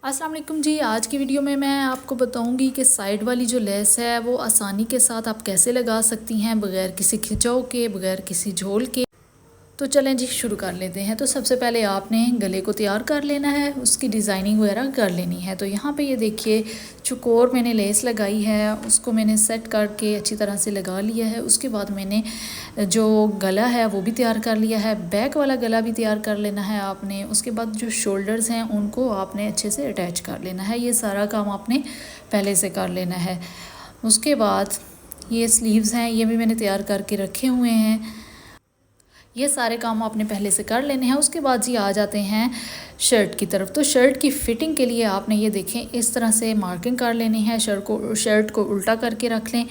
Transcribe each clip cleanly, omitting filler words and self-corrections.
अस्सलाम वालेकुम जी। आज की वीडियो में मैं आपको बताऊंगी कि साइड वाली जो लेस है वो आसानी के साथ आप कैसे लगा सकती हैं बगैर किसी खिंचाव के, बगैर किसी झोल के। तो चलें जी शुरू कर लेते हैं। तो सबसे पहले आपने गले को तैयार कर लेना है, उसकी डिज़ाइनिंग वगैरह कर लेनी है। तो यहाँ पे ये देखिए चुकोर मैंने लेस लगाई है, उसको मैंने सेट करके अच्छी तरह से लगा लिया है। उसके बाद मैंने जो गला है वो भी तैयार कर लिया है, बैक वाला गला भी तैयार कर लेना है आपने। उसके बाद जो शोल्डर्स हैं उनको आपने अच्छे से अटैच कर लेना है। ये सारा काम आपने पहले से कर लेना है। उसके बाद ये स्लीव्स हैं, ये भी मैंने तैयार करके रखे हुए हैं। ये सारे काम आपने पहले से कर लेने हैं। उसके बाद जी आ जाते हैं शर्ट की तरफ। तो शर्ट की फ़िटिंग के लिए आपने ये देखें इस तरह से मार्किंग कर लेनी है। शर्ट को उल्टा करके रख लें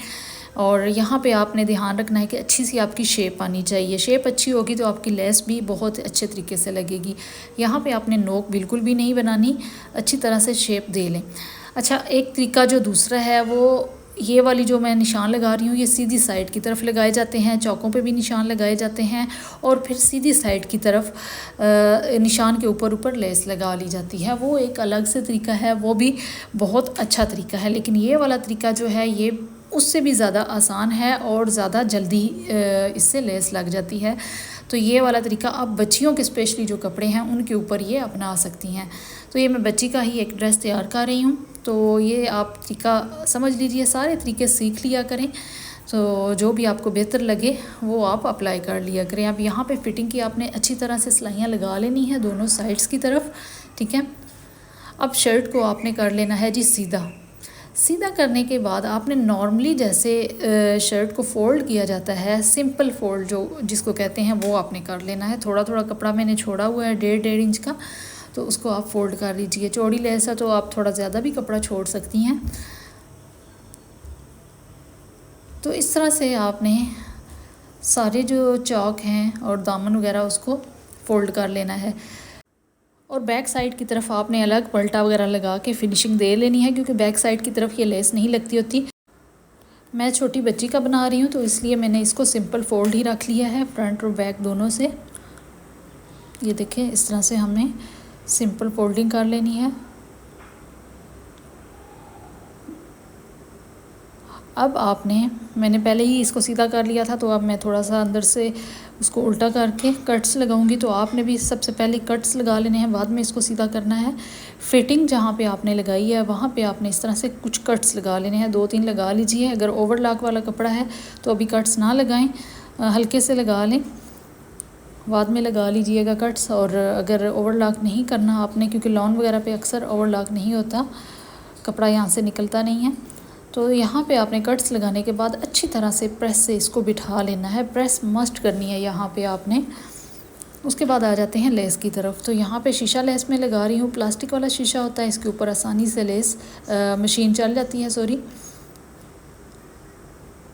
और यहाँ पे आपने ध्यान रखना है कि अच्छी सी आपकी शेप आनी चाहिए। शेप अच्छी होगी तो आपकी लेस भी बहुत अच्छे तरीके से लगेगी। यहाँ पे आपने नोक बिल्कुल भी नहीं बनानी, अच्छी तरह से शेप दे लें। अच्छा, एक तरीका जो दूसरा है वो ये वाली जो मैं निशान लगा रही हूँ ये सीधी साइड की तरफ लगाए जाते हैं, चौकों पे भी निशान लगाए जाते हैं और फिर सीधी साइड की तरफ निशान के ऊपर ऊपर लेस लगा ली जाती है। वो एक अलग से तरीका है, वो भी बहुत अच्छा तरीका है। लेकिन ये वाला तरीका जो है ये उससे भी ज़्यादा आसान है और ज़्यादा जल्दी इससे लेस लग जाती है। तो ये वाला तरीका आप बच्चियों के स्पेशली जो कपड़े हैं उनके ऊपर ये अपना सकती हैं। तो ये मैं बच्ची का ही एक ड्रेस तैयार कर रही हूँ, तो ये आप तरीका समझ लीजिए, सारे तरीके सीख लिया करें। तो जो भी आपको बेहतर लगे वो आप अप्लाई कर लिया करें। अब यहाँ पे फिटिंग की आपने अच्छी तरह से सिलाइयाँ लगा लेनी है दोनों साइड्स की तरफ, ठीक है। अब शर्ट को आपने कर लेना है जी सीधा। सीधा करने के बाद आपने नॉर्मली जैसे शर्ट को फ़ोल्ड किया जाता है, सिंपल फ़ोल्ड जो जिसको कहते हैं, वो आपने कर लेना है। थोड़ा थोड़ा कपड़ा मैंने छोड़ा हुआ है 1.5 इंच का, तो उसको आप फ़ोल्ड कर लीजिए। चौड़ी लेस है तो आप थोड़ा ज़्यादा भी कपड़ा छोड़ सकती हैं। तो इस तरह से आपने सारे जो चौक हैं और दामन वगैरह उसको फ़ोल्ड कर लेना है और बैक साइड की तरफ आपने अलग पलटा वगैरह लगा के फिनिशिंग दे लेनी है, क्योंकि बैक साइड की तरफ ये लेस नहीं लगती होती। मैं छोटी बच्ची का बना रही हूँ तो इसलिए मैंने इसको सिंपल फ़ोल्ड ही रख लिया है, फ्रंट और बैक दोनों से। ये देखें इस तरह से हमने सिंपल फोल्डिंग कर लेनी है। अब मैंने पहले ही इसको सीधा कर लिया था, तो अब मैं थोड़ा सा अंदर से उसको उल्टा करके कट्स लगाऊंगी। तो आपने भी सबसे पहले कट्स लगा लेने हैं, बाद में इसको सीधा करना है। फिटिंग जहाँ पे आपने लगाई है वहाँ पे आपने इस तरह से कुछ कट्स लगा लेने हैं, 2-3 लगा लीजिए। अगर ओवरलॉक वाला कपड़ा है तो अभी कट्स ना लगाएं, हल्के से लगा लें, बाद में लगा लीजिएगा कट्स। और अगर ओवरलॉक नहीं करना आपने, क्योंकि लॉन वगैरह पे अक्सर ओवरलॉक नहीं होता, कपड़ा यहाँ से निकलता नहीं है, तो यहाँ पे आपने कट्स लगाने के बाद अच्छी तरह से प्रेस से इसको बिठा लेना है। प्रेस मस्ट करनी है यहाँ पे आपने। उसके बाद आ जाते हैं लेस की तरफ। तो यहाँ पे शीशा लेस में लगा रही हूँ, प्लास्टिक वाला शीशा होता है, इसके ऊपर आसानी से लेस मशीन चल जाती है, सॉरी।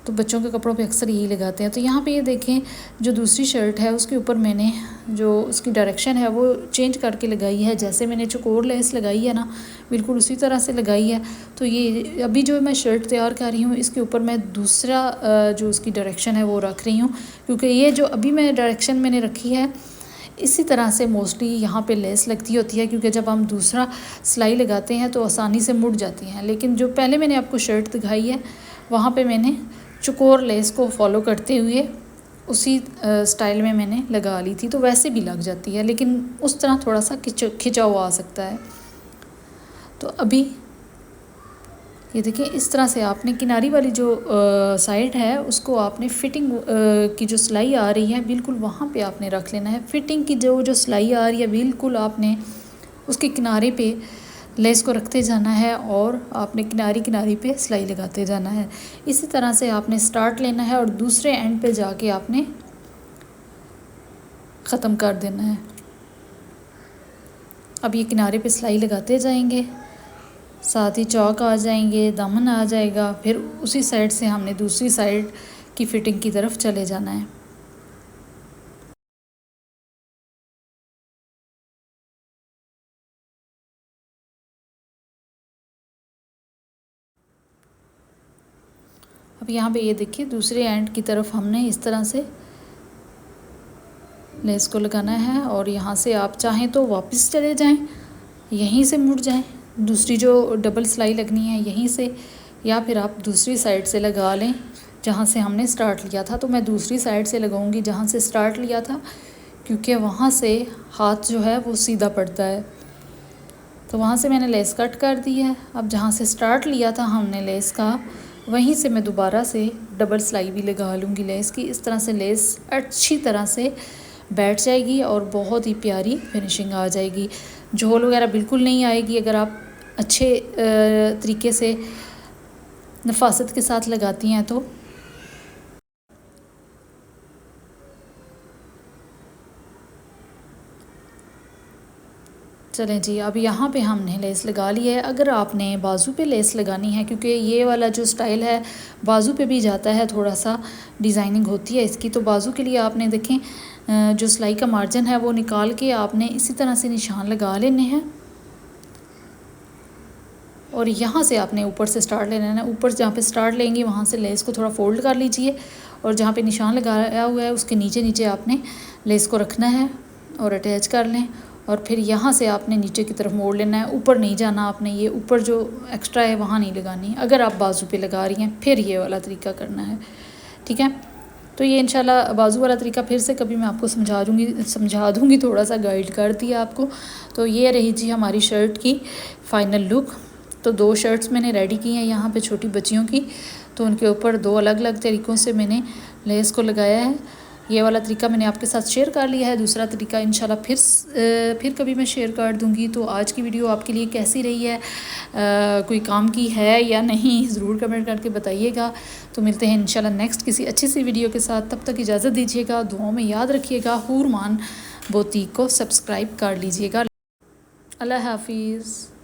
तो बच्चों के कपड़ों पे अक्सर यही लगाते हैं। तो यहाँ पे ये देखें जो दूसरी शर्ट है उसके ऊपर मैंने जो उसकी डायरेक्शन है वो चेंज करके लगाई है। जैसे मैंने चौकोर लेस लगाई है ना, बिल्कुल उसी तरह से लगाई है। तो ये अभी जो मैं शर्ट तैयार कर रही हूँ इसके ऊपर मैं दूसरा जो उसकी डायरेक्शन है वो रख रही हूँ, क्योंकि ये जो अभी मैं डायरेक्शन मैंने रखी है इसी तरह से मोस्टली यहाँ पे लेस लगती होती है, क्योंकि जब हम दूसरा सिलाई लगाते हैं तो आसानी से मुड़ जाती हैं। लेकिन जो पहले मैंने आपको शर्ट दिखाई है वहाँ पे मैंने चौकोर लेस को फॉलो करते हुए उसी स्टाइल में मैंने लगा ली थी, तो वैसे भी लग जाती है, लेकिन उस तरह थोड़ा सा खिंचाव आ सकता है। तो अभी ये देखिए इस तरह से आपने किनारी वाली जो साइड है उसको आपने फिटिंग की जो सिलाई आ रही है बिल्कुल वहाँ पे आपने रख लेना है। फिटिंग की जो सिलाई आ रही है बिल्कुल आपने उसके किनारे पे लेस को रखते जाना है और आपने किनारी पे सिलाई लगाते जाना है। इसी तरह से आपने स्टार्ट लेना है और दूसरे एंड पे जाके आपने ख़त्म कर देना है। अब ये किनारे पे सिलाई लगाते जाएंगे, साथ ही चौक आ जाएंगे, दामन आ जाएगा, फिर उसी साइड से हमने दूसरी साइड की फ़िटिंग की तरफ चले जाना है। अब यहाँ पे ये देखिए दूसरे एंड की तरफ हमने इस तरह से लेस को लगाना है और यहाँ से आप चाहें तो वापस चले जाएं, यहीं से मुड़ जाएं, दूसरी जो डबल सिलाई लगनी है यहीं से, या फिर आप दूसरी साइड से लगा लें जहाँ से हमने स्टार्ट लिया था। तो मैं दूसरी साइड से लगाऊंगी जहाँ से स्टार्ट लिया था, क्योंकि वहाँ से हाथ जो है वो सीधा पड़ता है। तो वहाँ से मैंने लेस कट कर दी है। अब जहाँ से स्टार्ट लिया था हमने लेस का, वहीं से मैं दोबारा से डबल सिलाई भी लगा लूँगी लेस की। इस तरह से लेस अच्छी तरह से बैठ जाएगी और बहुत ही प्यारी फिनिशिंग आ जाएगी। झोल वगैरह बिल्कुल नहीं आएगी अगर आप अच्छे तरीके से नफासत के साथ लगाती हैं तो। चलें जी, अब यहाँ पे हमने लेस लगा ली है। अगर आपने बाजू पे लेस लगानी है, क्योंकि ये वाला जो स्टाइल है बाजू पे भी जाता है, थोड़ा सा डिज़ाइनिंग होती है इसकी, तो बाजू के लिए आपने देखें जो सिलाई का मार्जिन है वो निकाल के आपने इसी तरह से निशान लगा लेने हैं और यहाँ से आपने ऊपर से स्टार्ट लेना है। ऊपर जहाँ पे स्टार्ट लेंगे वहाँ से लेस को थोड़ा फोल्ड कर लीजिए और जहाँ पे निशान लगाया हुआ है उसके नीचे नीचे आपने लेस को रखना है और अटैच कर लें। और फिर यहाँ से आपने नीचे की तरफ मोड़ लेना है, ऊपर नहीं जाना आपने। ये ऊपर जो एक्स्ट्रा है वहाँ नहीं लगानी। अगर आप बाजू पे लगा रही हैं फिर ये वाला तरीका करना है, ठीक है। तो ये इंशाल्लाह बाजू वाला तरीका फिर से कभी मैं आपको समझा दूँगी, थोड़ा सा गाइड कर दिया आपको। तो ये रही जी हमारी शर्ट की फ़ाइनल लुक। तो 2 शर्ट्स मैंने रेडी की हैं यहाँ पे छोटी बच्चियों की। तो उनके ऊपर 2 अलग अलग तरीक़ों से मैंने लेस को लगाया है। ये वाला तरीका मैंने आपके साथ शेयर कर लिया है, दूसरा तरीका इंशाल्लाह फिर कभी मैं शेयर कर दूँगी। तो आज की वीडियो आपके लिए कैसी रही है, कोई काम की है या नहीं, ज़रूर कमेंट करके बताइएगा। तो मिलते हैं इंशाल्लाह नेक्स्ट किसी अच्छी सी वीडियो के साथ। तब तक इजाज़त दीजिएगा, दुआओं में याद रखिएगा। हूरमान बुटीक को सब्सक्राइब कर लीजिएगा। अल्लाह हाफिज़।